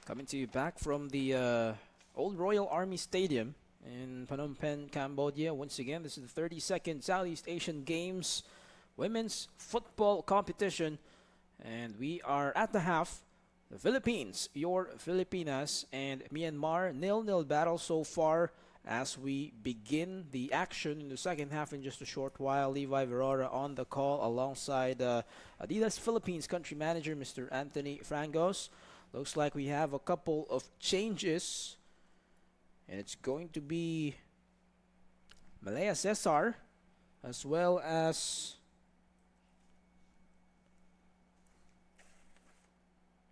Coming to you back from the old Royal Army Stadium in Phnom Penh, Cambodia. Once again, this is the 32nd Southeast Asian Games women's football competition. And we are at the half. The Philippines, your Filipinas, and Myanmar, 0-0 battle so far as we begin the action in the second half in just a short while. Levi Verora on the call alongside Adidas Philippines country manager, Mr. Anthony Frangos. Looks like we have a couple of changes, and it's going to be Malaya Cesar as well as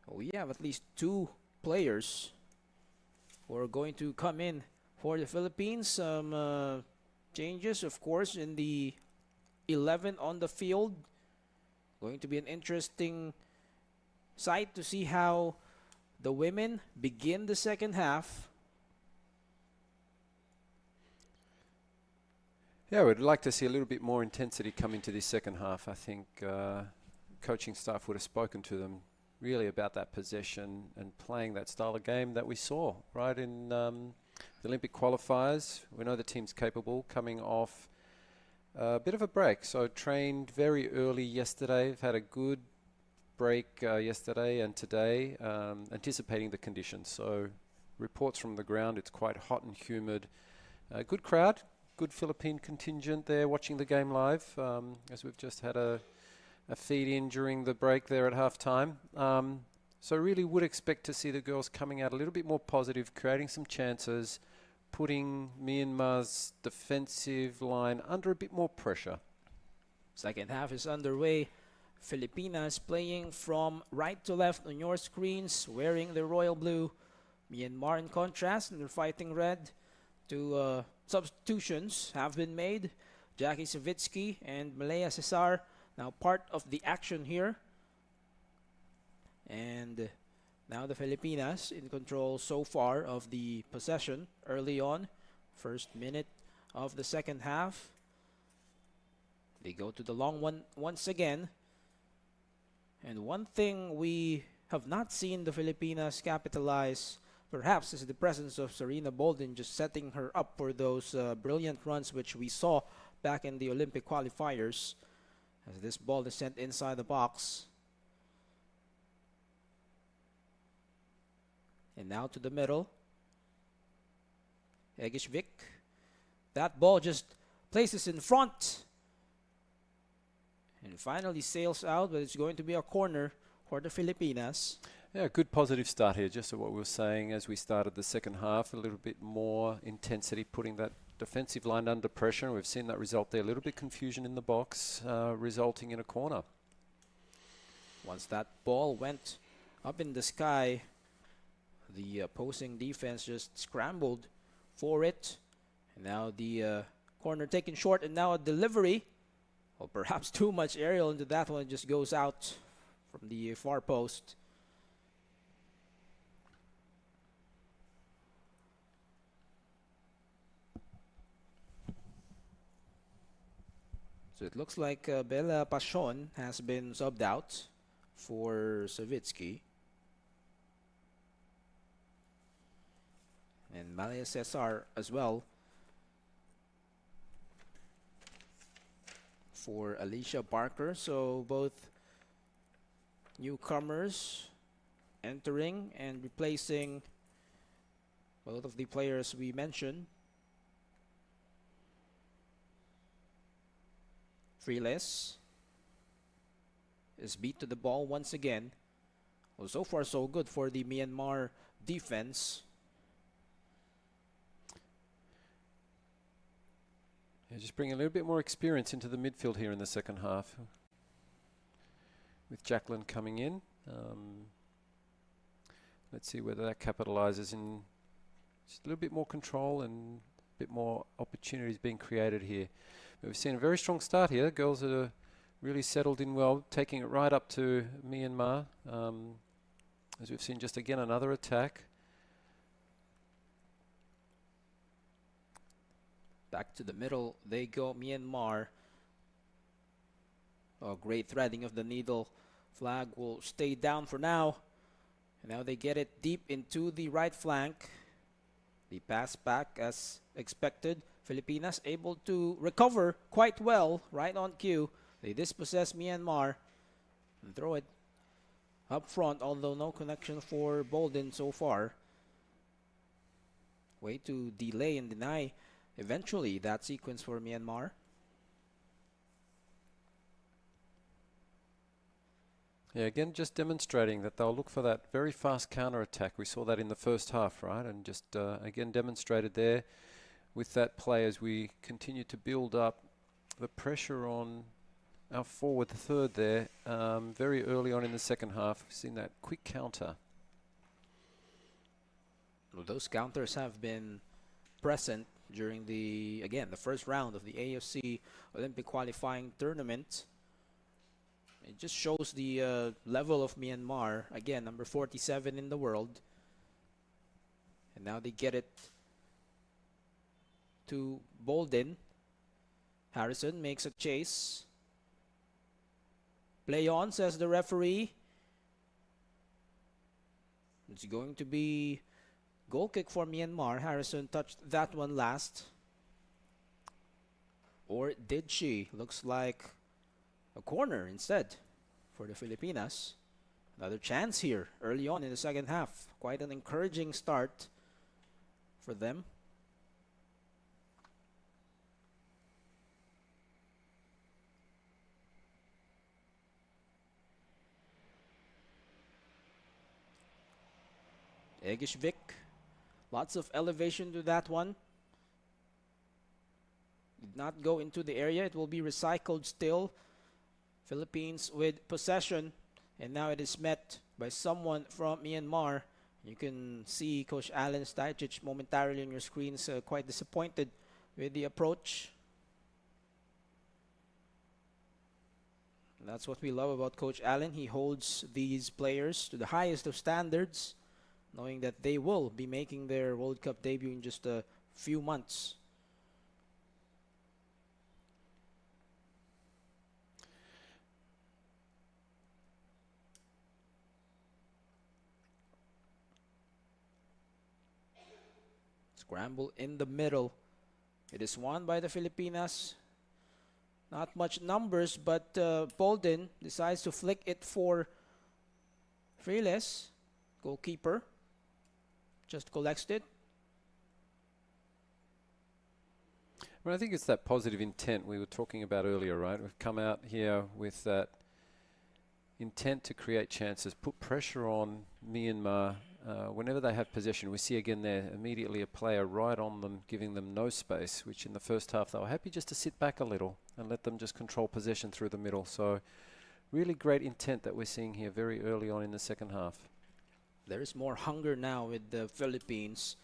we have at least two players who are going to come in for the Philippines. Some changes, of course, in the 11 on the field. Going to be an interesting sight to see how the women begin the second half. Yeah, we'd like to see a little bit more intensity come into this second half. I think coaching staff would have spoken to them really about that possession and playing that style of game that we saw right in the Olympic qualifiers. We know the team's capable, coming off a bit of a break. So trained very early yesterday. We've had a good break yesterday and today, anticipating the conditions. So reports from the ground, it's quite hot and humid. Good crowd, good Philippine contingent there watching the game live, as we've just had a feed in during the break there at halftime. So really would expect to see the girls coming out a little bit more positive, creating some chances, putting Myanmar's defensive line under a bit more pressure. Second half is underway. Filipinas playing from right to left on your screens, wearing the royal blue. Myanmar in contrast, and they're fighting red. Two substitutions have been made. Jackie Savitsky and Malaya Cesar now part of the action here. And now the Filipinas in control so far of the possession early on. First minute of the second half. They go to the long one once again. And one thing we have not seen the Filipinas capitalize perhaps is the presence of Serena Bolden, just setting her up for those brilliant runs which we saw back in the Olympic qualifiers. As this ball is sent inside the box. And now to the middle. Egishvik. That ball just places in front. And finally sails out, but it's going to be a corner for the Filipinas. Yeah, good positive start here, just what we were saying as we started the second half. A little bit more intensity, putting that defensive line under pressure. We've seen that result there. A little bit confusion in the box, resulting in a corner. Once that ball went up in the sky, the opposing defense just scrambled for it. And now the corner taken short, and now a delivery. Or perhaps too much aerial into that one. It just goes out from the far post. So it looks like Bella Pachon has been subbed out for Savitsky. And Malaya Cesar as well for Alicia Barker. So both newcomers entering and replacing both of the players we mentioned. Freeless is beat to the ball once again. Well, so far so good for the Myanmar defense. Yeah, just bring a little bit more experience into the midfield here in the second half. With Jacqueline coming in. Let's see whether that capitalizes in just a little bit more control and a bit more opportunities being created here. But we've seen a very strong start here. Girls are really settled in well, taking it right up to Myanmar. As we've seen just again another attack. Back to the middle they go, Myanmar. Oh, great threading of the needle. Flag will stay down for now. And now they get it deep into the right flank. The pass back as expected. Filipinas able to recover quite well right on cue. They dispossess Myanmar and throw it up front, although no connection for Bolden so far. Way to delay and deny eventually that sequence for Myanmar. Yeah, again, just demonstrating that they'll look for that very fast counter-attack. We saw that in the first half, right? And just, again, demonstrated there with that play as we continue to build up the pressure on our forward third there very early on in the second half. We've seen that quick counter. Well, those counters have been present during the first round of the AFC Olympic qualifying tournament. It just shows the level of Myanmar. Again, number 47 in the world. And now they get it to Bolden. Harrison makes a chase. Play on, says the referee. It's going to be goal kick for Myanmar. Harrison touched that one last. Or did she? Looks like a corner instead for the Filipinas. Another chance here early on in the second half. Quite an encouraging start for them. Egishvik, lots of elevation to that one. Did not go into the area. It will be recycled still. Philippines with possession, and now it is met by someone from Myanmar. You can see Coach Alan Stajcic momentarily on your screens, quite disappointed with the approach. And that's what we love about Coach Allen. He holds these players to the highest of standards, knowing that they will be making their World Cup debut in just a few months. Scramble in the middle. It is won by the Filipinas. Not much numbers, but Bolden decides to flick it for Freeles, goalkeeper. Just collects it. Well, I think it's that positive intent we were talking about earlier, right? We've come out here with that intent to create chances, put pressure on Myanmar. Whenever they have possession, we see again there immediately a player right on them, giving them no space, which in the first half they were happy just to sit back a little and let them just control possession through the middle. So really great intent that we're seeing here very early on in the second half. There is more hunger now with the Philippines.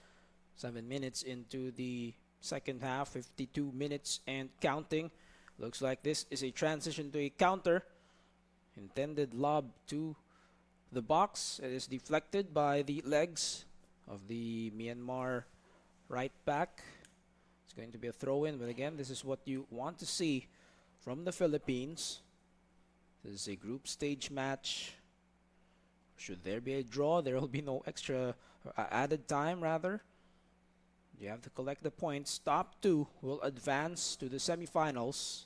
7 minutes into the second half, 52 minutes and counting. Looks like this is a transition to a counter. Intended lob to the box. It is deflected by the legs of the Myanmar right back. It's going to be a throw-in, but again, this is what you want to see from the Philippines. This is a group stage match. Should there be a draw, there will be no extra added time, rather. You have to collect the points. Top two will advance to the semifinals.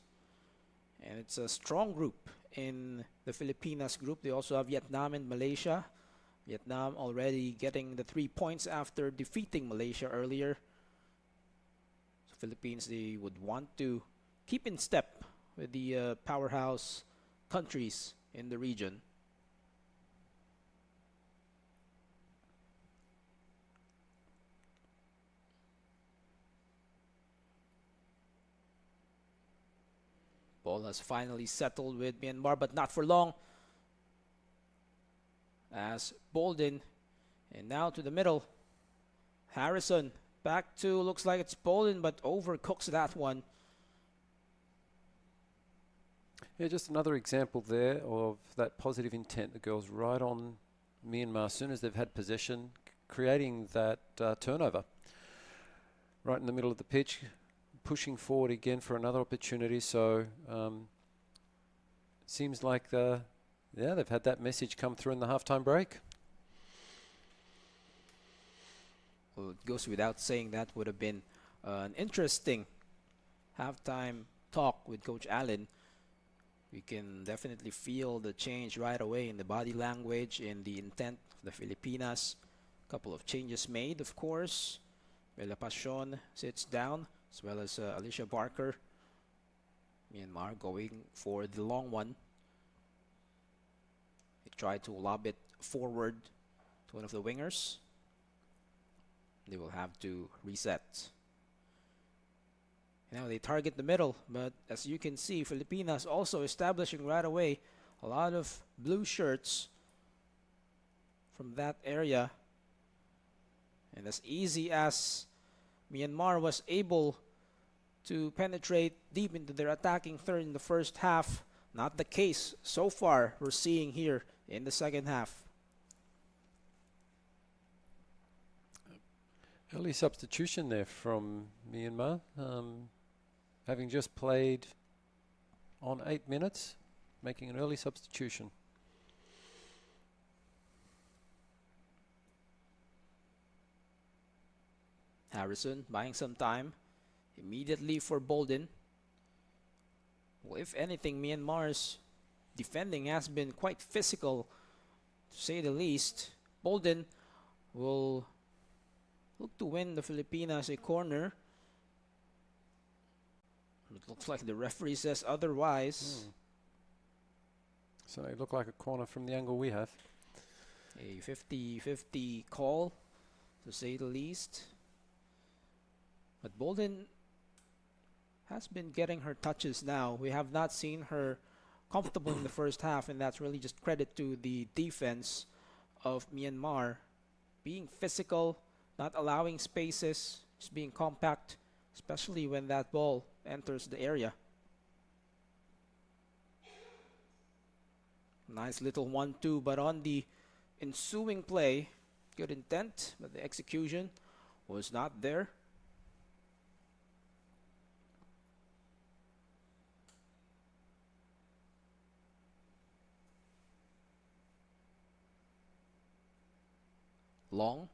And it's a strong group in the Filipinas group. They also have Vietnam and Malaysia. Vietnam already getting the 3 points after defeating Malaysia earlier. So Philippines, they would want to keep in step with the powerhouse countries in the region. Ball has finally settled with Myanmar, but not for long. As Bolden, and now to the middle. Harrison back to, looks like it's Bolden, but overcooks that one. Yeah, just another example there of that positive intent that goes right on Myanmar as soon as they've had possession, creating that turnover. Right in the middle of the pitch, pushing forward again for another opportunity. So seems like they've had that message come through in the halftime break. Well, it goes without saying that would have been an interesting halftime talk with Coach Allen. We can definitely feel the change right away in the body language, in the intent of the Filipinas. Couple of changes made, of course. Bella Pasion sits down, as well as Alicia Barker. Myanmar going for the long one. They try to lob it forward to one of the wingers. They will have to reset. Now they target the middle, but as you can see, Filipinas also establishing right away a lot of blue shirts from that area. And as easy as Myanmar was able to penetrate deep into their attacking third in the first half, not the case so far we're seeing here in the second half. Early substitution there from Myanmar. Having just played on 8 minutes, making an early substitution. Harrison buying some time immediately for Bolden. Well, if anything, Myanmar's defending has been quite physical, to say the least. Bolden will look to win the Filipinas a corner. It looks like the referee says otherwise. So it looked like a corner from the angle we have. A 50-50 call, to say the least. But Bolden has been getting her touches now. We have not seen her comfortable in the first half, and that's really just credit to the defense of Myanmar. Being physical, not allowing spaces, just being compact, especially when that ball enters the area. Nice little 1-2, but on the ensuing play, good intent, but the execution was not there. Long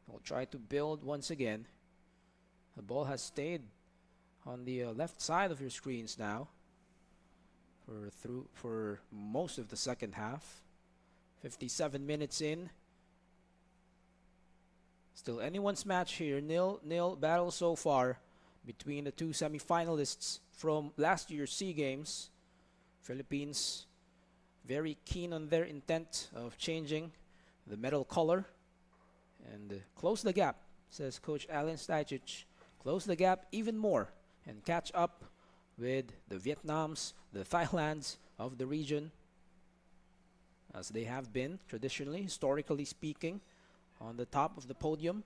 will try to build once again. The ball has stayed on the left side of your screens now for most of the second half. 57 minutes in. Still anyone's match here. 0-0 battle so far between the two semi-finalists from last year's SEA Games. Philippines very keen on their intent of changing the medal color and close the gap, says Coach Alan Stajcic. Close the gap even more and catch up with the Vietnams, the Thailands of the region, as they have been traditionally, historically speaking, on the top of the podium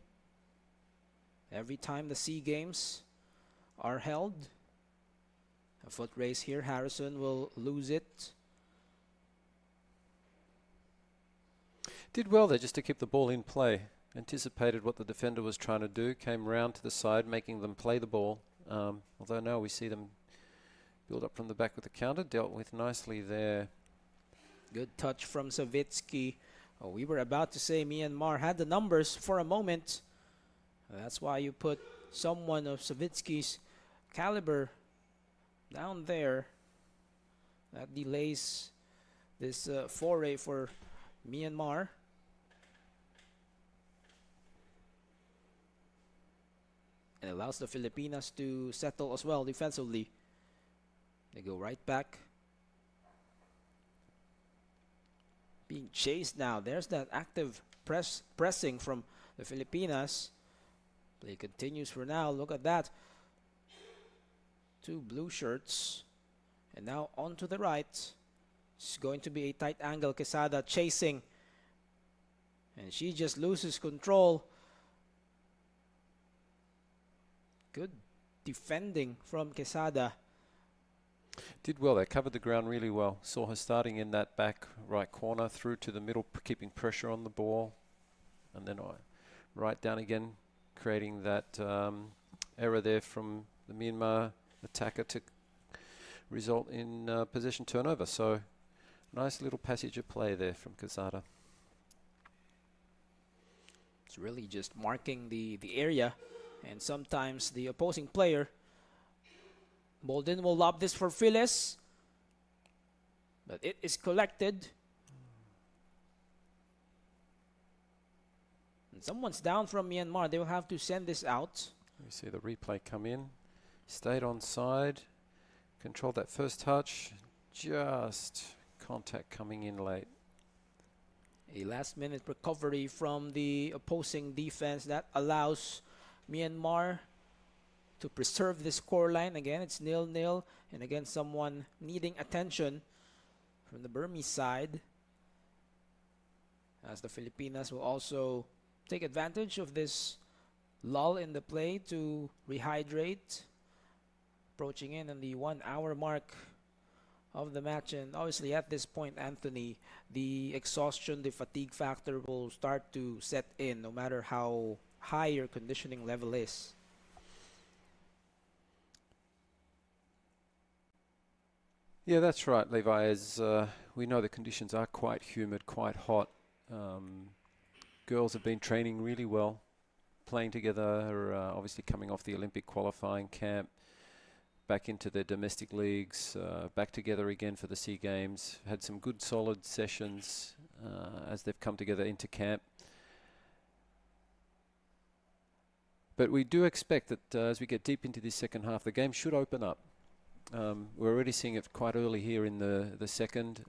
every time the SEA Games are held. A foot race here. Harrison will lose it. Did well there just to keep the ball in play. Anticipated what the defender was trying to do, came round to the side, making them play the ball. Although now we see them build up from the back with the counter, dealt with nicely there. Good touch from Savitsky. Oh, we were about to say Myanmar had the numbers for a moment. That's why you put someone of Savitsky's caliber down there. That delays this foray for Myanmar. And allows the Filipinas to settle as well defensively. They go right back. Being chased now. There's that active pressing from the Filipinas. Play continues for now. Look at that. Two blue shirts. And now on to the right. It's going to be a tight angle. Quesada chasing. And she just loses control. Good defending from Quesada. Did well there, covered the ground really well. Saw her starting in that back right corner, through to the middle, keeping pressure on the ball. And then right down again, creating that error there from the Myanmar attacker to result in possession turnover. So nice little passage of play there from Quesada. It's really just marking the area, and sometimes the opposing player. Bolden will lob this for Phyllis, but it is collected. And someone's down from Myanmar. They will have to send this out. We see the replay come in. Stayed on side. Controlled that first touch. Just contact coming in late. A last-minute recovery from the opposing defense that allows Myanmar to preserve the scoreline. Again, it's 0-0, and again, someone needing attention from the Burmese side, as the Filipinas will also take advantage of this lull in the play to rehydrate, approaching in on the 1 hour mark of the match. And obviously at this point, Anthony, the exhaustion, the fatigue factor will start to set in no matter how high your conditioning level is. Yeah, that's right, Levi. As we know, the conditions are quite humid, quite hot. Girls have been training really well, playing together, obviously coming off the Olympic qualifying camp, back into their domestic leagues, back together again for the SEA Games. Had some good solid sessions as they've come together into camp. But we do expect that as we get deep into this second half, the game should open up. We're already seeing it quite early here in the second.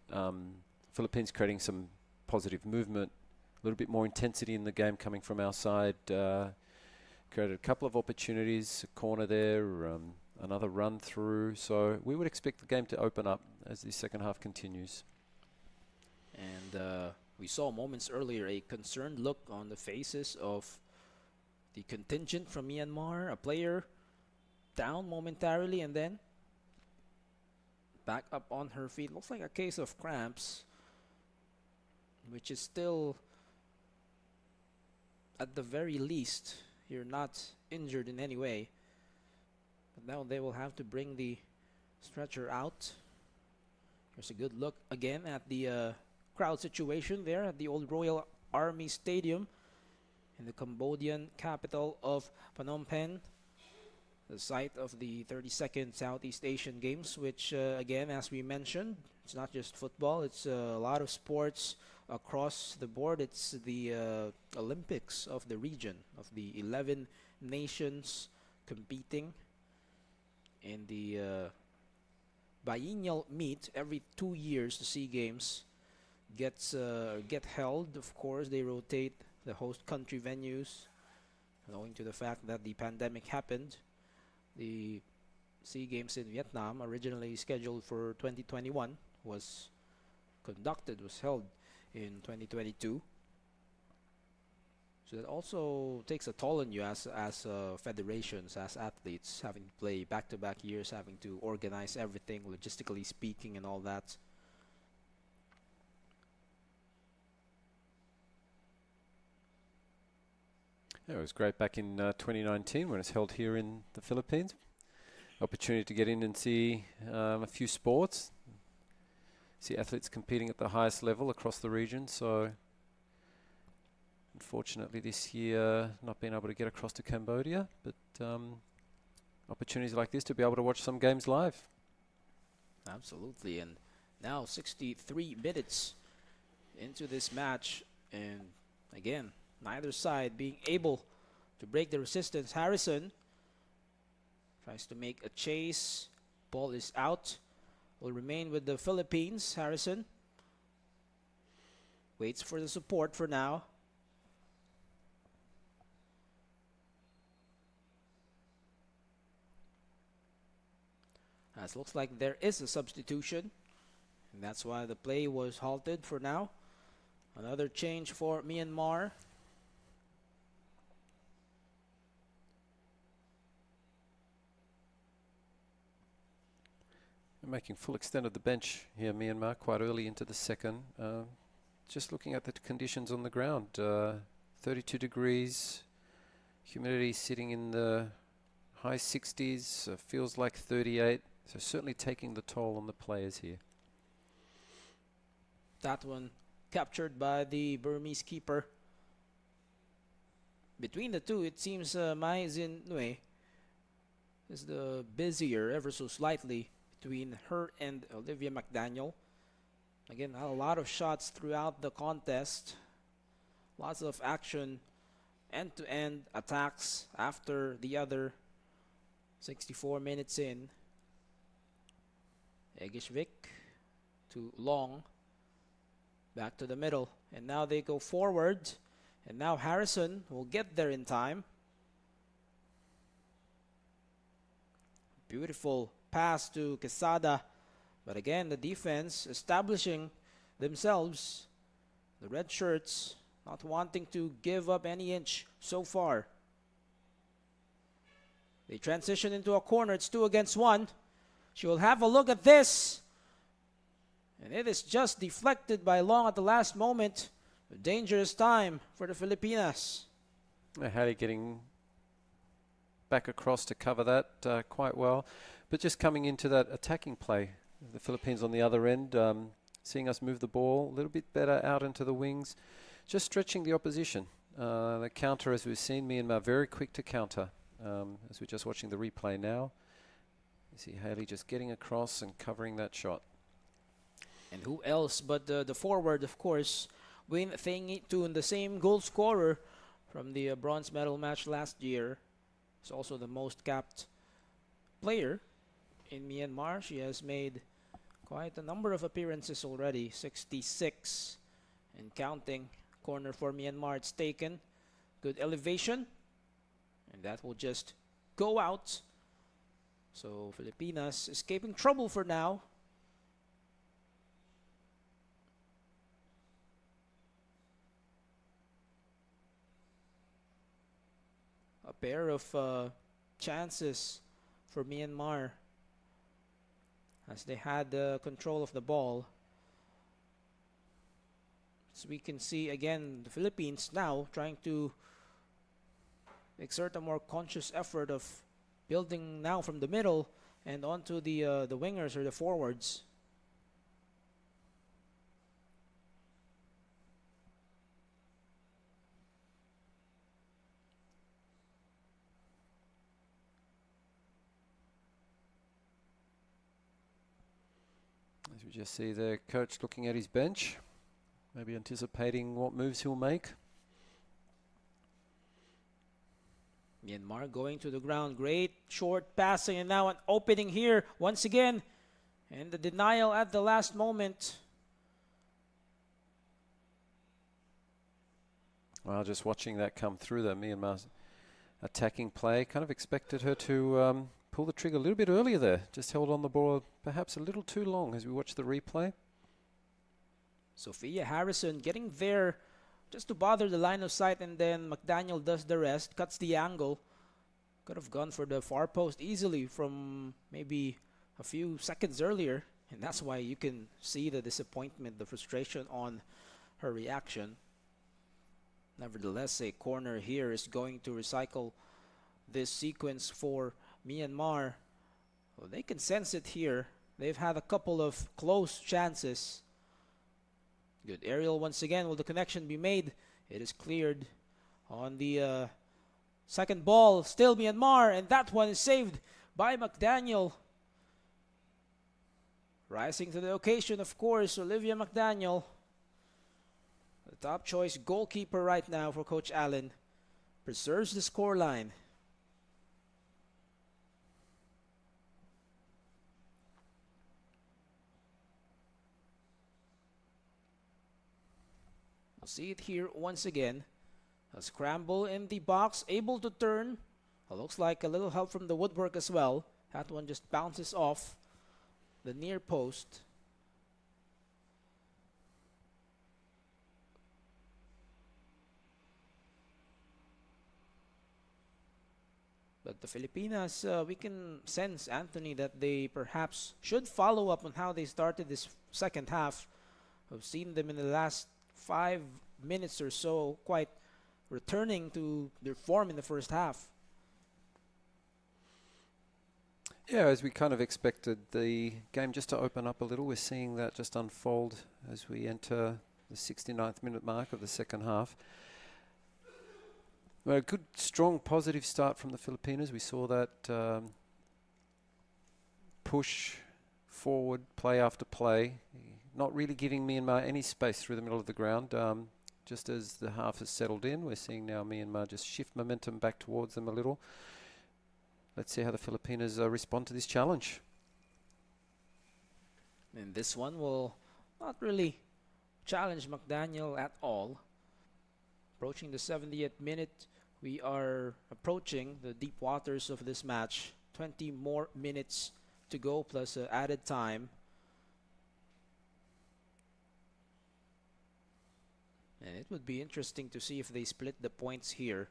Philippines creating some positive movement, a little bit more intensity in the game coming from our side. Created a couple of opportunities, a corner there, another run through. So we would expect the game to open up as the second half continues. And we saw moments earlier a concerned look on the faces of the contingent from Myanmar, a player down momentarily and then back up on her feet. Looks like a case of cramps, which is still, at the very least, you're not injured in any way. But now they will have to bring the stretcher out. There's a good look again at the crowd situation there at the old Royal Army Stadium in the Cambodian capital of Phnom Penh, the site of the 32nd Southeast Asian Games, which again, as we mentioned, it's not just football, it's a lot of sports across the board. It's the Olympics of the region, of the 11 nations competing in the biennial meet. Every 2 years the SEA Games get held. Of course, they rotate the host country venues, owing to the fact that the pandemic happened. The SEA Games in Vietnam, originally scheduled for 2021, was held in 2022. So that also takes a toll on you as federations, as athletes, having to play back-to-back years, having to organize everything, logistically speaking, and all that. Yeah, it was great back in 2019 when it's held here in the Philippines. Opportunity to get in and see a few sports, see athletes competing at the highest level across the region. So unfortunately this year not being able to get across to Cambodia, but opportunities like this to be able to watch some games live. Absolutely. And now 63 minutes into this match, and again, neither side being able to break the resistance. Harrison tries to make a chase. Ball is out. Will remain with the Philippines. Harrison waits for the support for now. As looks like there is a substitution, and that's why the play was halted for now. Another change for Myanmar. Making full extent of the bench here, Myanmar, quite early into the second. Just looking at the conditions on the ground, 32 degrees, humidity sitting in the high 60s, feels like 38, so certainly taking the toll on the players here. That one captured by the Burmese keeper. between the two, it seems Mai Nui is the busier ever so slightly between her and Olivia McDaniel. Again, a lot of shots throughout the contest. Lots of action, end-to-end attacks after the other. 64 minutes in. Egishvik to Long. Back to the middle. And now they go forward. And now Harrison will get there in time. Beautiful pass to Quesada. But again, the defense establishing themselves. The red shirts not wanting to give up any inch so far. They transition into a corner. It's 2 against 1. She will have a look at this. And it is just deflected by Long at the last moment. A dangerous time for the Filipinas. Haley getting back across to cover that quite well. But just coming into that attacking play. The Philippines on the other end, seeing us move the ball a little bit better out into the wings. Just stretching the opposition. The counter, as we've seen, Myanmar very quick to counter. As we're just watching the replay now. You see Haley just getting across and covering that shot. And who else but the forward, of course, Win Thengitun, the same goal scorer from the bronze medal match last year. Is also the most capped player in Myanmar. She has made quite a number of appearances already, 66 and counting. Corner for Myanmar, it's taken. Good elevation. And that will just go out. So Filipinas escaping trouble for now. A pair of chances for Myanmar as they had control of the ball. So we can see again the Philippines now trying to exert a more conscious effort of building now from the middle and onto the wingers or the forwards. As we just see the coach looking at his bench, maybe anticipating what moves he'll make. Myanmar going to the ground. Great short passing and now an opening here once again. And the denial at the last moment. Well, just watching that come through there, Myanmar's attacking play. Kind of expected her to pull the trigger a little bit earlier there. Just held on the ball perhaps a little too long as we watch the replay. Sophia Harrison getting there just to bother the line of sight, and then McDaniel does the rest, cuts the angle. Could have gone for the far post easily from maybe a few seconds earlier, and that's why you can see the disappointment, the frustration on her reaction. Nevertheless, a corner here is going to recycle this sequence for Myanmar. Well, they can sense it here. They've had a couple of close chances. Good aerial once again. Will the connection be made? It is cleared on the second ball. Still Myanmar, and that one is saved by McDaniel. Rising to the occasion, of course, Olivia McDaniel. The top choice goalkeeper right now for Coach Allen. Preserves the scoreline. We'll see it here once again. A scramble in the box, able to turn. Looks like a little help from the woodwork as well. That one just bounces off the near post. But the Filipinas, we can sense, Anthony, that they perhaps should follow up on how they started this second half. I've seen them in the last 5 minutes or so quite returning to their form in the first half. Yeah, as we kind of expected the game just to open up a little, we're seeing that just unfold as we enter the 69th minute mark of the second half. Well, a good, strong, positive start from the Filipinos. We saw that push forward, play after play, not really giving Myanmar any space through the middle of the ground. Just as the half has settled in, we're seeing now Myanmar just shift momentum back towards them a little. Let's see how the Filipinos respond to this challenge. And this one will not really challenge McDaniel at all. Approaching the 70th minute, we are approaching the deep waters of this match. 20 more minutes to go plus added time. And it would be interesting to see if they split the points here.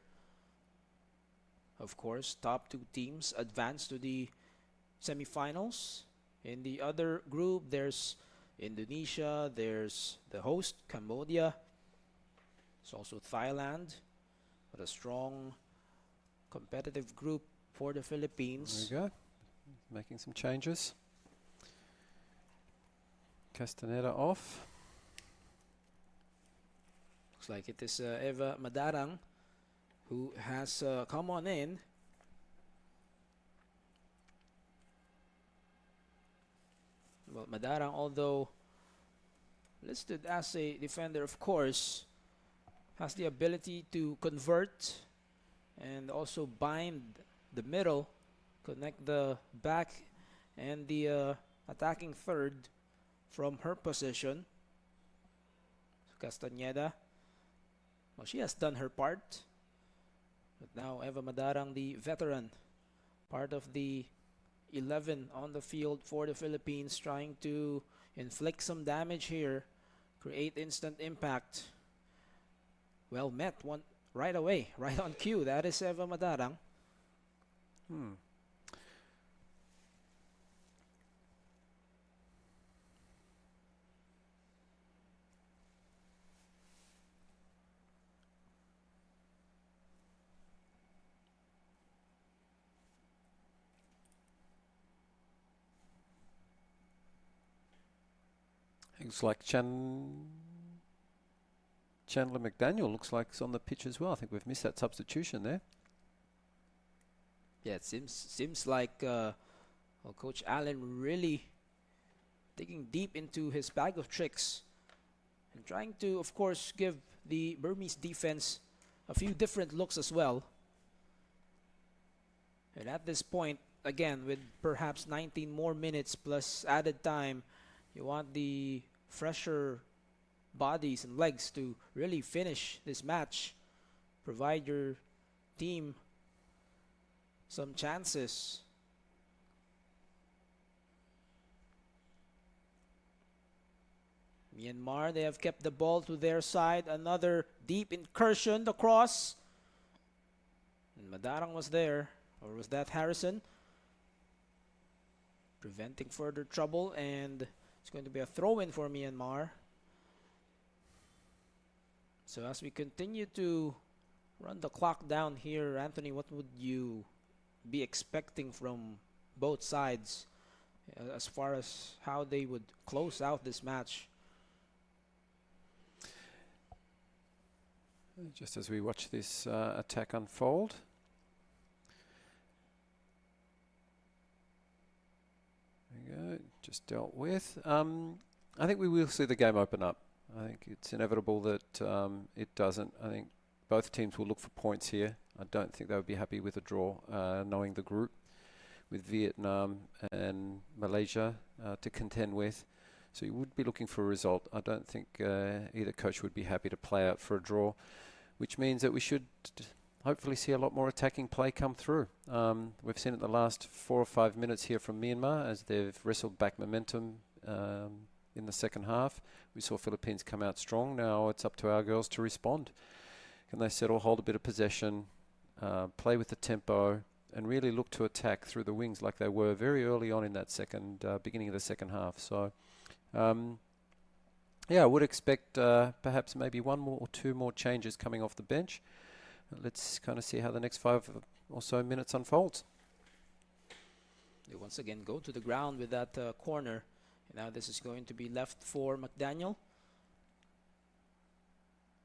Of course, top two teams advance to the semifinals. In the other group, there's Indonesia, there's the host, Cambodia. There's also Thailand, but a strong competitive group for the Philippines. There we go. Making some changes. Castaneda off. Looks like it is Eva Madarang who has come on in. Well, Madarang, although listed as a defender, of course, has the ability to convert and also bind the middle, connect the back and the attacking third from her position. Castaneda, well, she has done her part, but now Eva Madarang, the veteran, part of the 11 on the field for the Philippines, trying to inflict some damage here, create instant impact. Well met, one right away, right on cue. That is Eva Madarang. Looks like Chandler McDaniel looks like it's on the pitch as well. I think we've missed that substitution there. Yeah, it seems like well, Coach Allen really digging deep into his bag of tricks and trying to, of course, give the Burmese defense a few different looks as well. And at this point, again, with perhaps 19 more minutes plus added time, you want the fresher bodies and legs to really finish this match, provide your team some chances. Myanmar, they have kept the ball to their side. Another deep incursion, the cross. And Madarang was there, or was that Harrison? Preventing further trouble, and it's going to be a throw-in for Myanmar. So as we continue to run the clock down here, Anthony, what would you be expecting from both sides as far as how they would close out this match? Just as we watch this attack unfold. There we go, just dealt with. I think we will see the game open up. I think it's inevitable that it doesn't. I think both teams will look for points here. I don't think they would be happy with a draw, knowing the group with Vietnam and Malaysia to contend with. So you would be looking for a result. I don't think either coach would be happy to play out for a draw, which means that we should hopefully see a lot more attacking play come through. We've seen it the last 4 or 5 minutes here from Myanmar as they've wrestled back momentum in the second half. We saw Philippines come out strong. Now it's up to our girls to respond. Can they settle, hold a bit of possession, play with the tempo, and really look to attack through the wings like they were very early on in that beginning of the second half. So, yeah, I would expect perhaps maybe 1 more or 2 more changes coming off the bench. Let's kind of see how the next 5 or so minutes unfolds. They once again go to the ground with that corner. Now this is going to be left for McDaniel.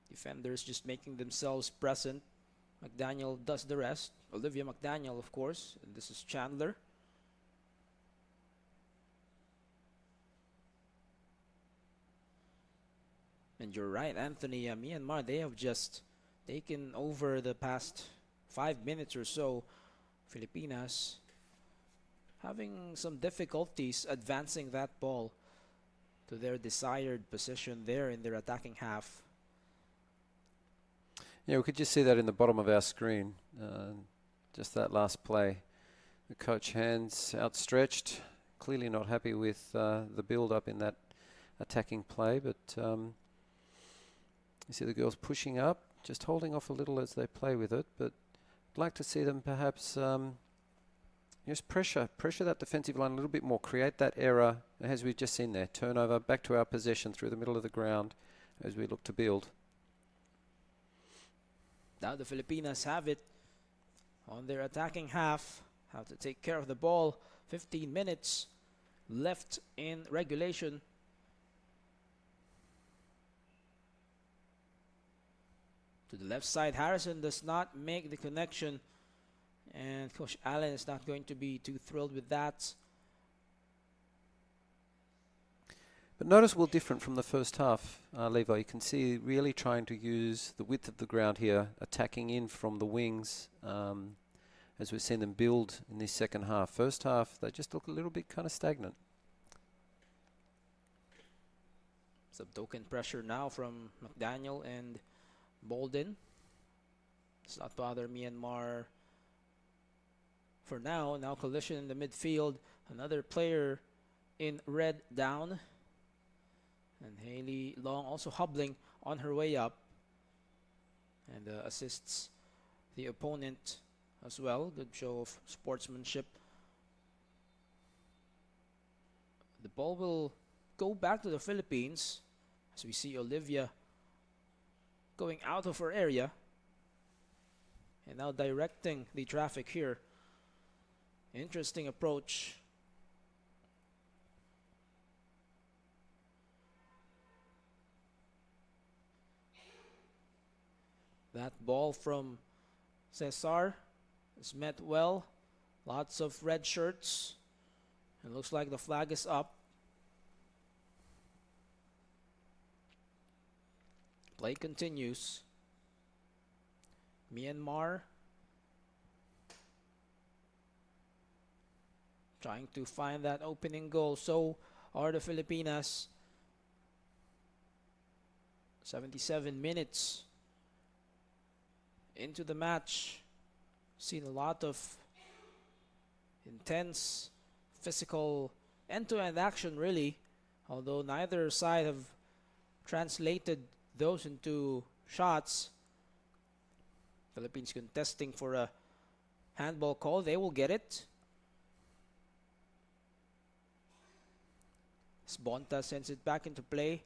Defenders just making themselves present. McDaniel does the rest. Olivia McDaniel, of course. And this is Chandler. And you're right, Anthony. Myanmar, they have just taken over the past 5 minutes or so. Filipinas having some difficulties advancing that ball to their desired position there in their attacking half. Yeah, we could just see that in the bottom of our screen. Just that last play. The coach hands outstretched, clearly not happy with the build-up in that attacking play, but you see the girls pushing up, just holding off a little as they play with it, but I'd like to see them perhaps just pressure that defensive line a little bit more, create that error, as we've just seen there, turnover, back to our possession through the middle of the ground as we look to build. Now the Filipinas have it on their attacking half, have to take care of the ball. 15 minutes left in regulation. To the left side, Harrison does not make the connection, and Coach Allen is not going to be too thrilled with that. But noticeable different from the first half, Levi. You can see really trying to use the width of the ground here, attacking in from the wings, as we've seen them build in this second half. First half, they just look a little bit kind of stagnant. Some token pressure now from McDaniel and Bolden. Does not bother Myanmar for now. Now collision in the midfield. Another player in red down. And Haley Long also hobbling on her way up. And assists the opponent as well. Good show of sportsmanship. The ball will go back to the Philippines as we see Olivia going out of her area and now directing the traffic here. Interesting approach. That ball from Cesar is met well. Lots of red shirts. It looks like the flag is up. Play continues. Myanmar trying to find that opening goal. So are the Filipinas. 77 minutes into the match. Seen a lot of intense physical end-to-end action really, although neither side have translated those into shots. Philippines contesting for a handball call. They will get it. Bonta sends it back into play.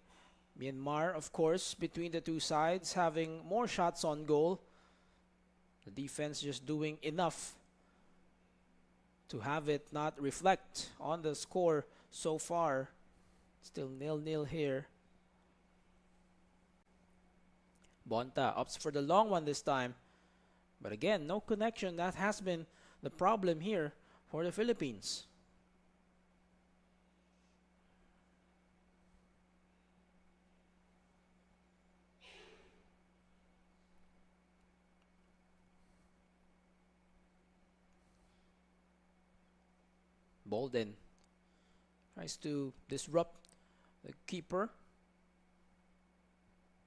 Myanmar, of course, between the two sides, having more shots on goal. The defense just doing enough to have it not reflect on the score so far. Still 0-0 here. Bonta opts for the long one this time. But again, no connection. That has been the problem here for the Philippines. Bolden tries to disrupt the keeper.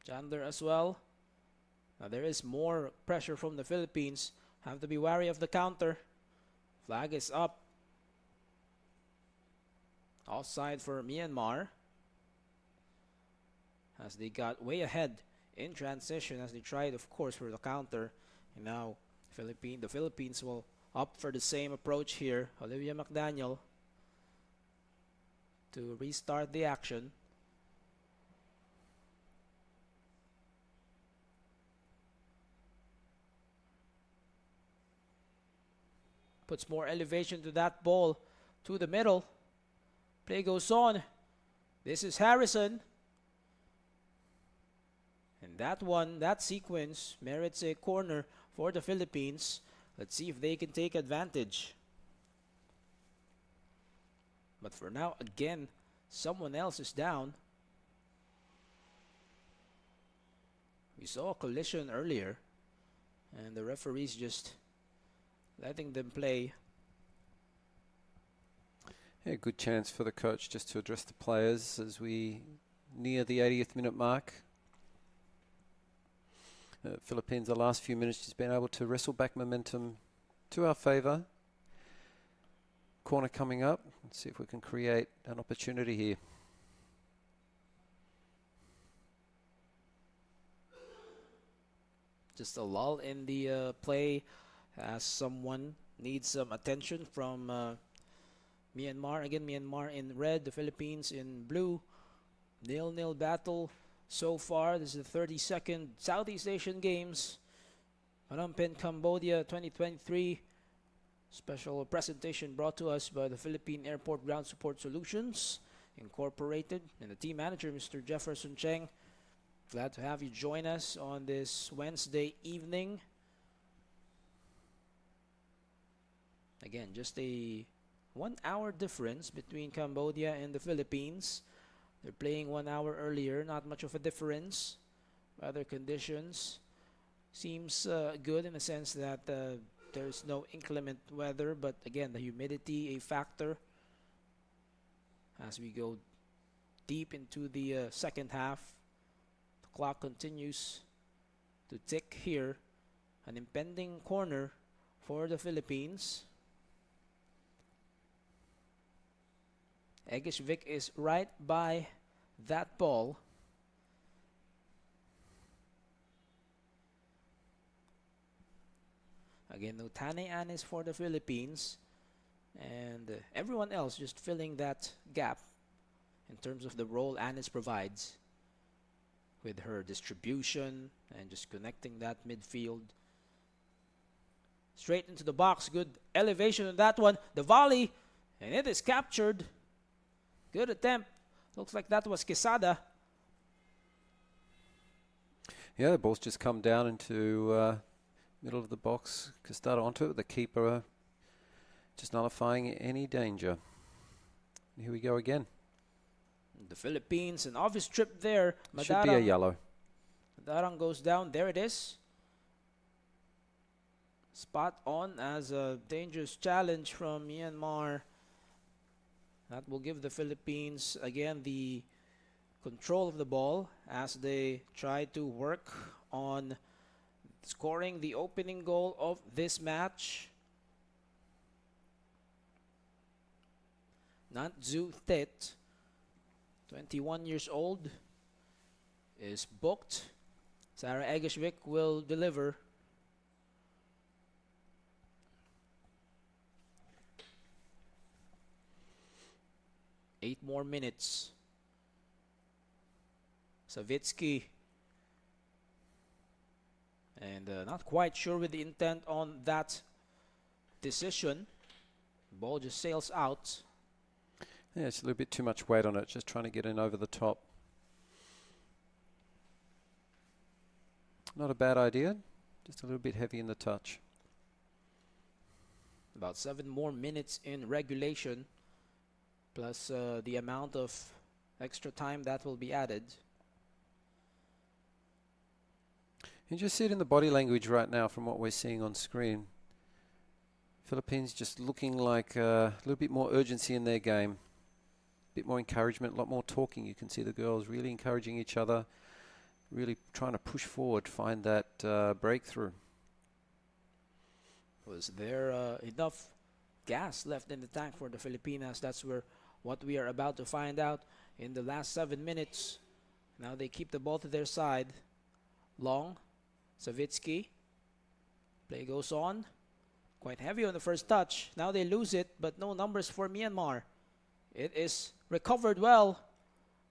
Chandler as well. Now there is more pressure from the Philippines. Have to be wary of the counter. Flag is up. Offside for Myanmar, as they got way ahead in transition as they tried, of course, for the counter. And now the Philippines will opt for the same approach here. Olivia McDaniel to restart the action. Puts more elevation to that ball to the middle. Play goes on. This is Harrison. And that sequence merits a corner for the Philippines. Let's see if they can take advantage. But for now, again, someone else is down. We saw a collision earlier, and the referee's just letting them play. Yeah, good chance for the coach just to address the players as we near the 80th minute mark. Philippines, the last few minutes, just been able to wrestle back momentum to our favour. Corner coming up. Let's see if we can create an opportunity here. Just a lull in the play as someone needs some attention from Myanmar. Again, Myanmar in red, the Philippines in blue. 0-0 battle so far. This is the 32nd Southeast Asian Games. Phnom Penh, Cambodia 2023. Special presentation brought to us by the Philippine Airport Ground Support Solutions Incorporated and the team manager, Mr. Jefferson Cheng. Glad to have you join us on this Wednesday evening. Again, just a 1 hour difference between Cambodia and the Philippines. They're playing 1 hour earlier, not much of a difference. Weather conditions seems good in the sense that there's no inclement weather, but again, the humidity a factor as we go deep into the second half. The clock continues to tick here. An impending corner for the Philippines. Egeshvik is right by that ball. Again, no Tane Anis for the Philippines. And everyone else just filling that gap in terms of the role Anis provides with her distribution and just connecting that midfield. Straight into the box. Good elevation on that one. The volley. And it is captured. Good attempt. Looks like that was Quesada. Yeah, the ball's just come down into middle of the box. Quesada onto it. The keeper just nullifying any danger. Here we go again. The Philippines, an obvious trip there. Should be a yellow. Madarang goes down. There it is. Spot on as a dangerous challenge from Myanmar. That will give the Philippines, again, the control of the ball as they try to work on scoring the opening goal of this match. Nantzu Tet, 21 years old, is booked. Sarah Egeshvik will deliver. Eight more minutes. Savitsky. And not quite sure with the intent on that decision. Ball just sails out. Yeah, it's a little bit too much weight on it. Just trying to get in over the top. Not a bad idea. Just a little bit heavy in the touch. About 7 more minutes in regulation. Plus the amount of extra time that will be added. You just see it in the body language right now from what we're seeing on screen. Philippines just looking like a little bit more urgency in their game. A bit more encouragement, a lot more talking. You can see the girls really encouraging each other, really trying to push forward, find that breakthrough. Was there enough gas left in the tank for the Filipinas? That's what we are about to find out in the last 7 minutes. Now they keep the ball to their side. Long. Savitsky. Play goes on. Quite heavy on the first touch. Now they lose it, but no numbers for Myanmar. It is recovered well.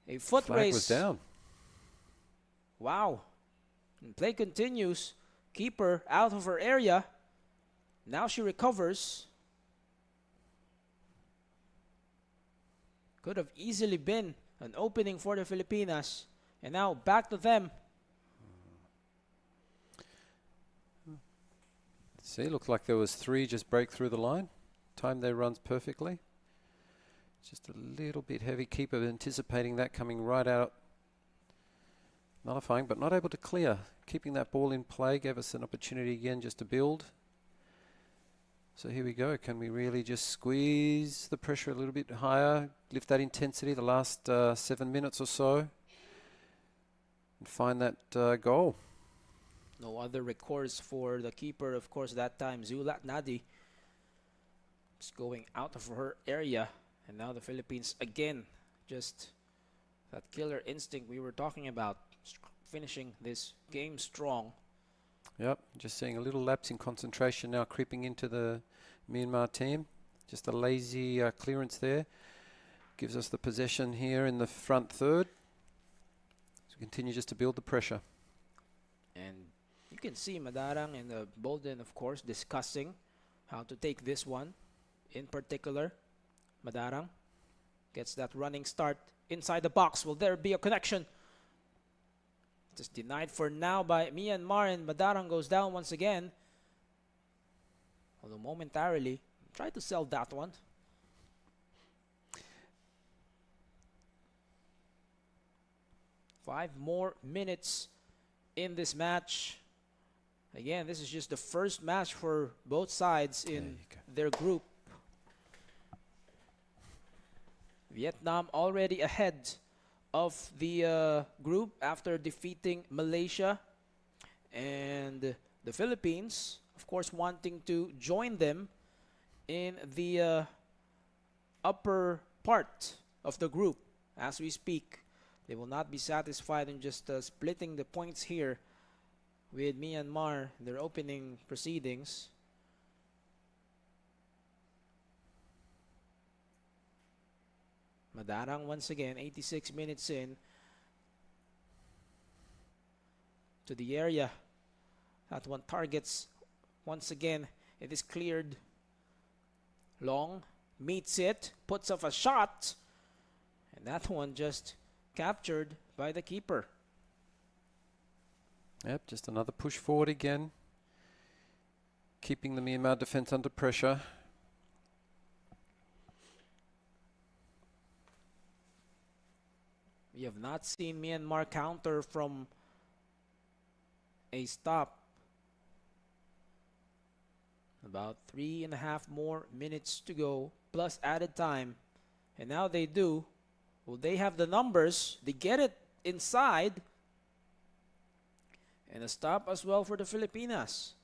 A foot Flag race. was down. Wow. And play continues. Keeper out of her area. Now she recovers. Could have easily been an opening for the Filipinas. And now back to them. See, looked like there was 3 just break through the line. Timed their runs perfectly. Just a little bit heavy. Keeper anticipating that coming right out. Nullifying, but not able to clear. Keeping that ball in play gave us an opportunity again just to build. So here we go. Can we really just squeeze the pressure a little bit higher, lift that intensity the last 7 minutes or so, and find that goal? No other recourse for the keeper, of course, that time. Zulat Nadi just going out of her area. And now the Philippines again, just that killer instinct we were talking about, finishing this game strong. Yep, just seeing a little lapse in concentration now creeping into the Myanmar team. Just a lazy clearance there. Gives us the possession here in the front third. So we continue just to build the pressure. And you can see Madarang and Bolden, of course, discussing how to take this one. In particular, Madarang gets that running start inside the box. Will there be a connection? Just denied for now by Myanmar, and Madarang goes down once again. Although momentarily, try to sell that one. Five more minutes in this match. Again, this is just the first match for both sides in their group. Vietnam already ahead of the group after defeating Malaysia, and the Philippines, of course, wanting to join them in the upper part of the group as we speak. They will not be satisfied in just splitting the points here with Myanmar in their opening proceedings. Madarang once again, 86 minutes in to the area. That one targets once again. It is cleared. Long meets it, puts off a shot, and that one just captured by the keeper. Yep, just another push forward again. Keeping the Myanmar defense under pressure. We have not seen Myanmar counter from a stop. About 3.5 more minutes to go, plus added time. And now they do. Well, they have the numbers. They get it inside. And a stop as well for the Filipinas.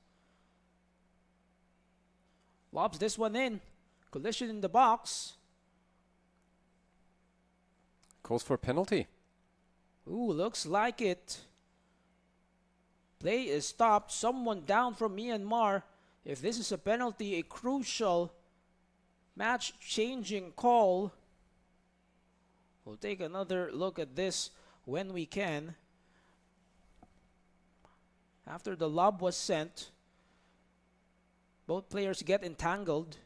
Lobs this one in. Collision in the box. Calls for a penalty. Ooh, looks like it. Play is stopped. Someone down from Myanmar. If this is a penalty, a crucial match-changing call. We'll take another look at this when we can. After the lob was sent, both players get entangled.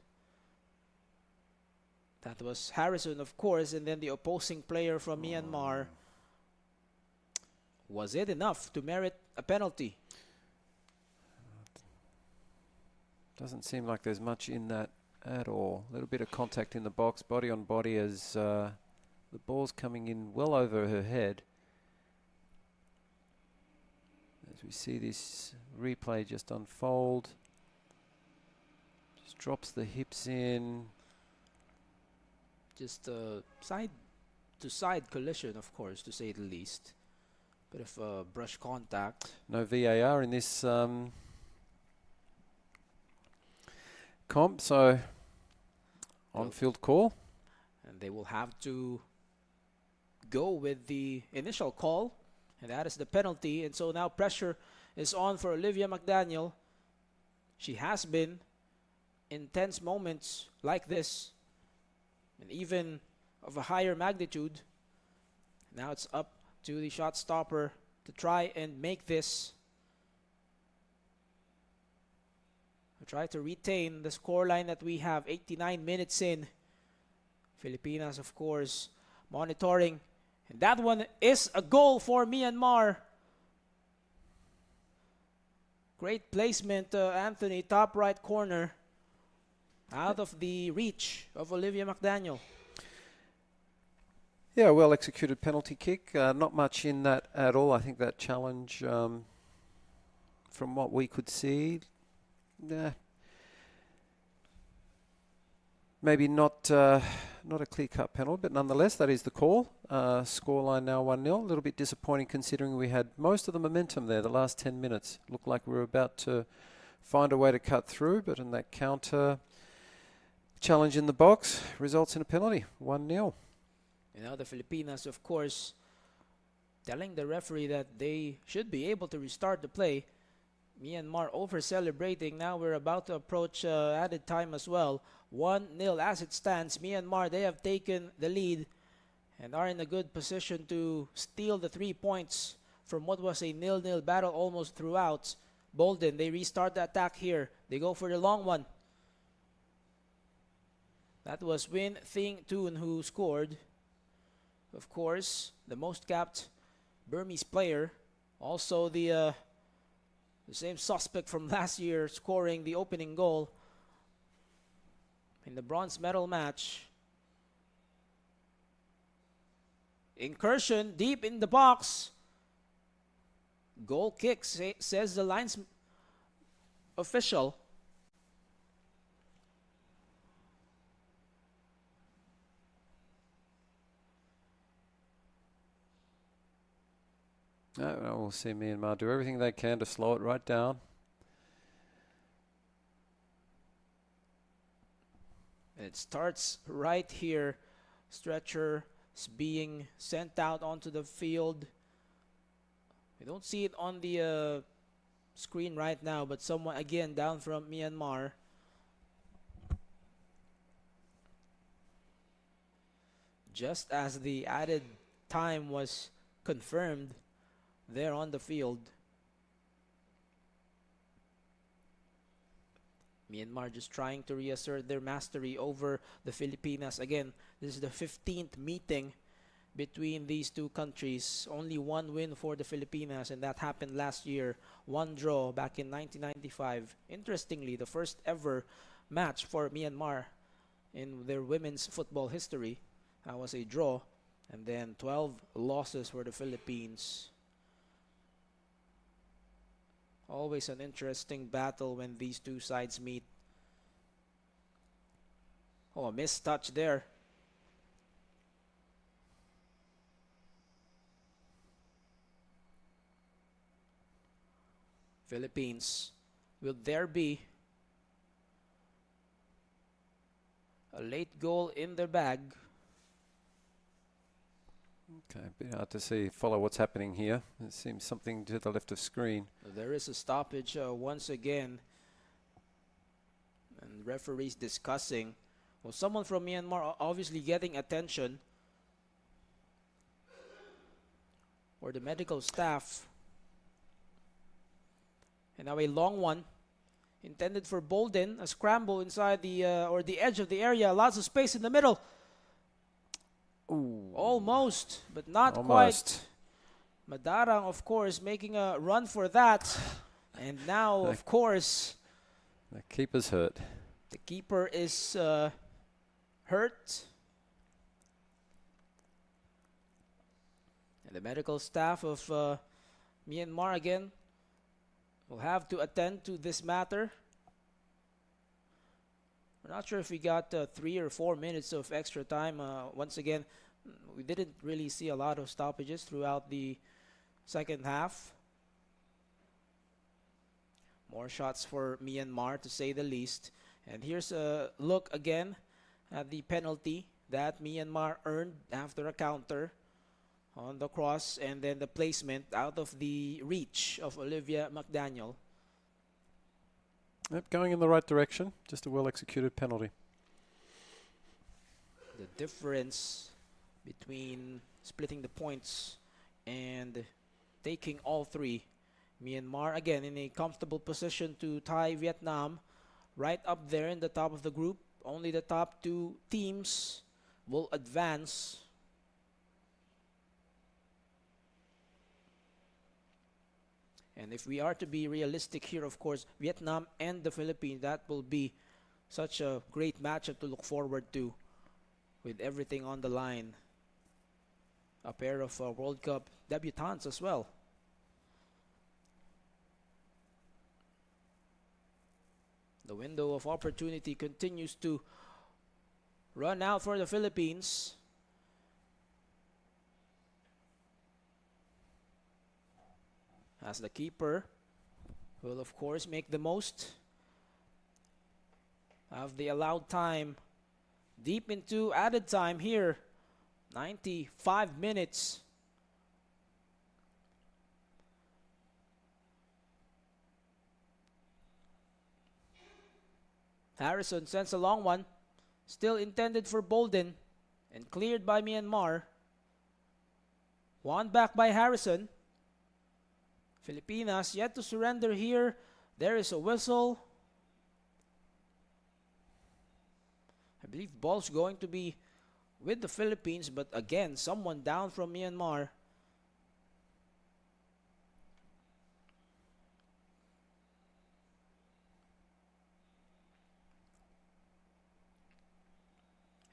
That was Harrison, of course, and then the opposing player from Myanmar. Was it enough to merit a penalty? Doesn't seem like there's much in that at all. A little bit of contact in the box, body on body, as the ball's coming in well over her head. As we see this replay just unfold. Just drops the hips in. Just a side-to-side collision, of course, to say the least. Bit of brush contact. No VAR in this comp, so on-field call. And they will have to go with the initial call, and that is the penalty. And so now pressure is on for Olivia McDaniel. She has been in tense moments like this, and even of a higher magnitude. Now it's up to the shot stopper to try and make this. Try to retain the scoreline that we have, 89 minutes in. Filipinas, of course, monitoring. And that one is a goal for Myanmar. Great placement, Anthony, top right corner. Out of the reach of Olivia McDaniel. Yeah, well executed penalty kick. Not much in that at all. I think that challenge, from what we could see, maybe not not a clear-cut penalty, but nonetheless, that is the call. Scoreline now 1-0. A little bit disappointing considering we had most of the momentum there. The last 10 minutes looked like we were about to find a way to cut through, but in that counter challenge in the box results in a penalty, 1-0. And now the Filipinas, of course, telling the referee that they should be able to restart the play. Myanmar over-celebrating. Now we're about to approach added time as well. 1-0 as it stands. Myanmar, they have taken the lead and are in a good position to steal the 3 points from what was a 0-0 battle almost throughout. Bolden, they restart the attack here. They go for the long one. That was Win Thing Toon who scored. Of course, the most capped Burmese player. Also the same suspect from last year scoring the opening goal in the bronze medal match. Incursion deep in the box. Goal kick, says the lines official. No, we'll see Myanmar do everything they can to slow it right down. It starts right here. Stretcher is being sent out onto the field. We don't see it on the screen right now, but someone again down from Myanmar. Just as the added time was confirmed there on the field. Myanmar just trying to reassert their mastery over the Filipinas. Again, this is the 15th meeting between these two countries. Only one win for the Filipinas, and that happened last year. One draw back in 1995. Interestingly, the first ever match for Myanmar in their women's football history. That was a draw, and then 12 losses for the Philippines. Always an interesting battle when these two sides meet. Oh, a missed touch there. Philippines, will there be a late goal in their bag? Okay, a bit hard to see, follow what's happening here. It seems something to the left of screen. There is a stoppage once again. And referees discussing. Well, someone from Myanmar obviously getting attention. Or the medical staff. And now a long one. Intended for Bolden. A scramble inside the or the edge of the area. Lots of space in the middle. Ooh. Almost, but not Almost. quite. Madarang, of course, making a run for that. And now, of course, The keeper's hurt. the keeper is hurt. And the medical staff of Myanmar again will have to attend to this matter. We're not sure if we got 3 or 4 minutes of extra time. Once again, we didn't really see a lot of stoppages throughout the second half. More shots for Myanmar, to say the least. And here's a look again at the penalty that Myanmar earned after a counter on the cross, and then the placement out of the reach of Olivia McDaniel. Yep, going in the right direction. Just a well-executed penalty. The difference between splitting the points and taking all three. Myanmar again in a comfortable position to tie Vietnam right up there in the top of the group. Only the top two teams will advance. And if we are to be realistic here, of course, Vietnam and the Philippines, that will be such a great matchup to look forward to with everything on the line. A pair of World Cup debutants as well. The window of opportunity continues to run out for the Philippines. As the keeper will, of course, make the most of the allowed time. Deep into added time here. 95 minutes. Harrison sends a long one. Still intended for Bolden and cleared by Myanmar. One back by Harrison. Filipinas yet to surrender here. There is a whistle. I believe ball's going to be with the Philippines, but again, someone down from Myanmar.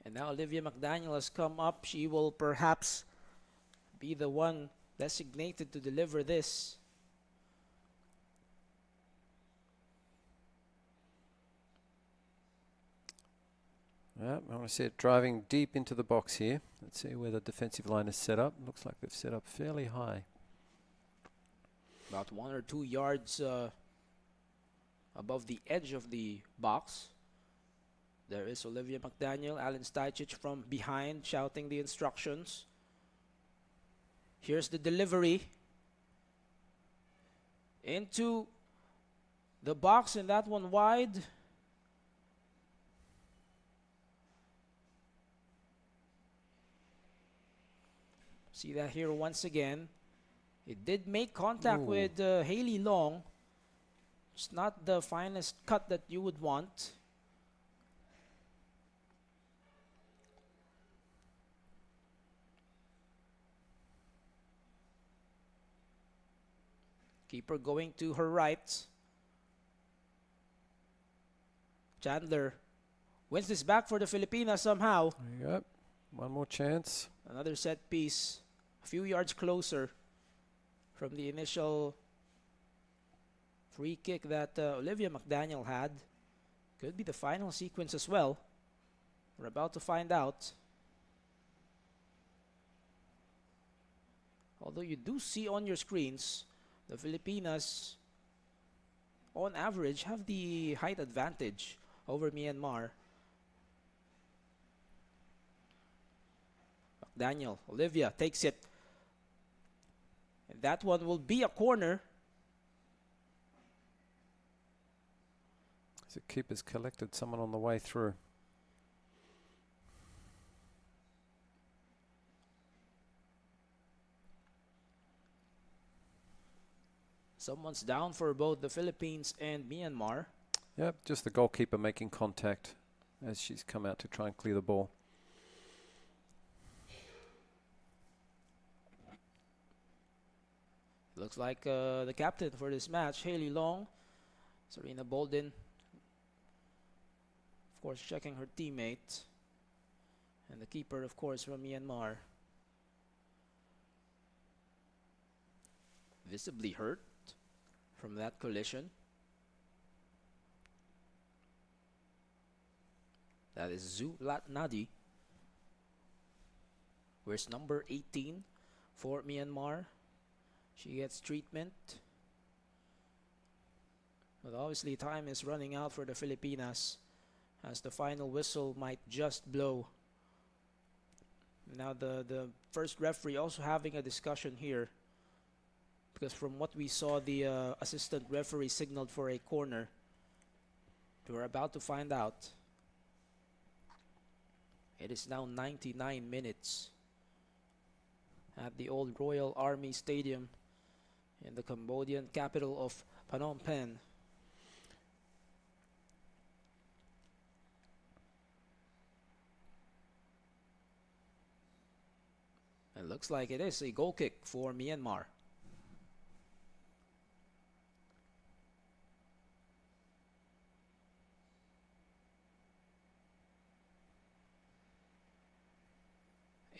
And now Olivia McDaniel has come up. She will perhaps be the one designated to deliver this. Yeah, I want to see it driving deep into the box here. Let's see where the defensive line is set up. Looks like they've set up fairly high. About 1 or 2 yards above the edge of the box. There is Olivia McDaniel, Alan Stajcic from behind shouting the instructions. Here's the delivery. Into the box, and that one wide. See that here once again. It did make contact with Haley Long. It's not the finest cut that you would want. Keeper going to her right. Chandler wins this back for the Filipinas somehow. There you go. One more chance. Another set piece. A few yards closer from the initial free kick that Olivia McDaniel had. Could be the final sequence as well. We're about to find out. Although you do see on your screens, the Filipinas, on average, have the height advantage over Myanmar. McDaniel, Olivia takes it. And that one will be a corner. The keeper's collected someone on the way through. Someone's down for both the Philippines and Myanmar. Yep, just the goalkeeper making contact as she's come out to try and clear the ball. Looks like the captain for this match, Haley Long, Serena Bolden, of course, checking her teammate, and the keeper, of course, from Myanmar. Visibly hurt from that collision. That is Zu Latnadi. Where's number 18 for Myanmar? She gets treatment. But obviously time is running out for the Filipinas as the final whistle might just blow. Now the first referee also having a discussion here, because from what we saw, the assistant referee signaled for a corner. We're about to find out. It is now 99 minutes at the old Royal Army Stadium in the Cambodian capital of Phnom Penh. It looks like it is a goal kick for Myanmar.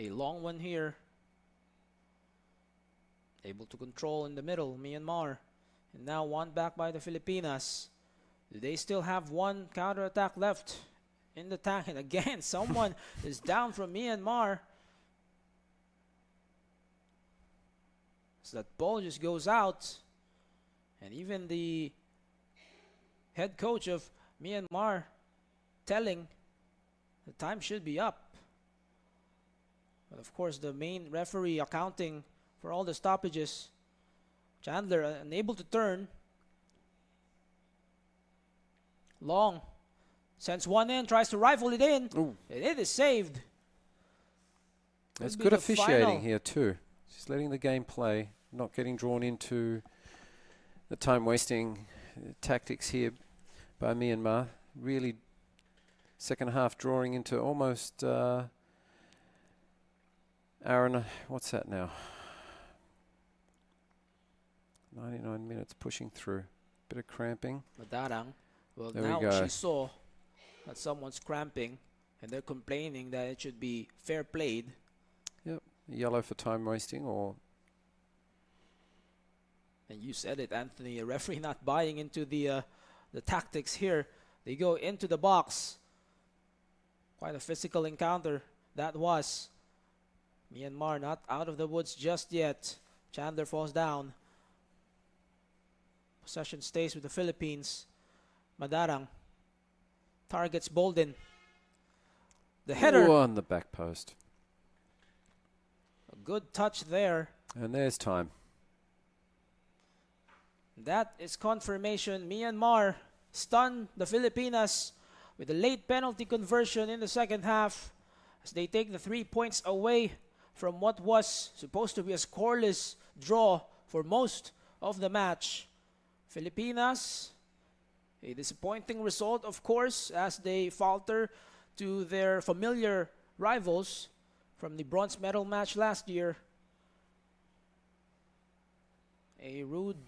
A long one here. Able to control in the middle, Myanmar. And now one back by the Filipinas. Do they still have one counterattack left in the tank? And again, someone is down from Myanmar. So that ball just goes out. And even the head coach of Myanmar telling the time should be up. But of course, the main referee accounting for all the stoppages. Chandler unable to turn. Long sends one in, tries to rifle it in. Ooh. And it is saved. There's Could be good the officiating final. here too. Just letting the game play, not getting drawn into the time-wasting tactics here by Myanmar. Really, second half drawing into almost hour and what's that now? 99 minutes pushing through. Bit of cramping. Madarang. Well, There we now go. she saw that someone's cramping, and they're complaining that it should be fair played. Yep. Yellow for time wasting, or And you said it, Anthony. A referee not buying into the tactics here. They go into the box. Quite a physical encounter that was. Myanmar not out of the woods just yet. Chandler falls down. Possession stays with the Philippines. Madarang targets Bolden. The header. Ooh, on the back post. A good touch there. And there's time. That is confirmation. Myanmar stunned the Filipinas with a late penalty conversion in the second half as they take the 3 points away from what was supposed to be a scoreless draw for most of the match. Filipinas, a disappointing result, of course, as they falter to their familiar rivals from the bronze medal match last year. A rude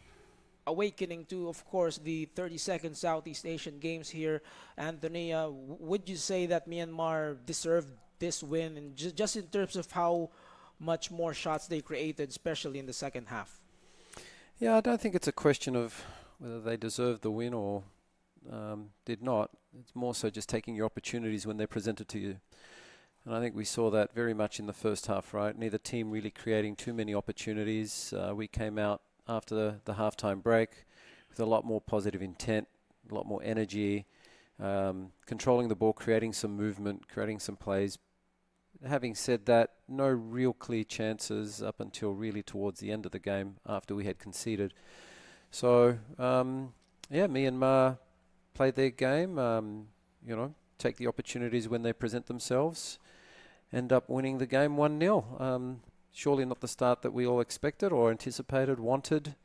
awakening to, of course, the 32nd Southeast Asian Games here. Anthony, would you say that Myanmar deserved this win, and just in terms of how much more shots they created, especially in the second half? Yeah, I don't think it's a question of whether they deserved the win or did not. It's more so just taking your opportunities when they're presented to you. And I think we saw that very much in the first half, right? Neither team really creating too many opportunities. We came out after the halftime break with a lot more positive intent, a lot more energy, controlling the ball, creating some movement, creating some plays. Having said that, no real clear chances up until really towards the end of the game after we had conceded. So, yeah, Myanmar played their game, take the opportunities when they present themselves, end up winning the game 1-0. Surely not the start that we all expected or anticipated, wanted.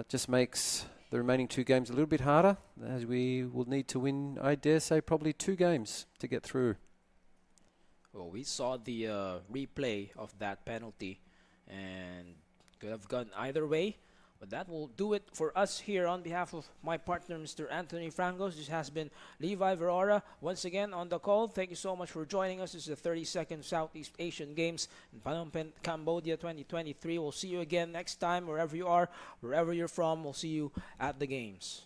Just makes the remaining two games a little bit harder, as we will need to win, I dare say, probably 2 games to get through. Well, we saw the replay of that penalty, and could have gone either way. But that will do it for us here on behalf of my partner, Mr. Anthony Frangos. This has been Levi Verora once again on the call. Thank you so much for joining us. This is the 32nd Southeast Asian Games in Phnom Penh, Cambodia 2023. We'll see you again next time, wherever you are, wherever you're from. We'll see you at the games.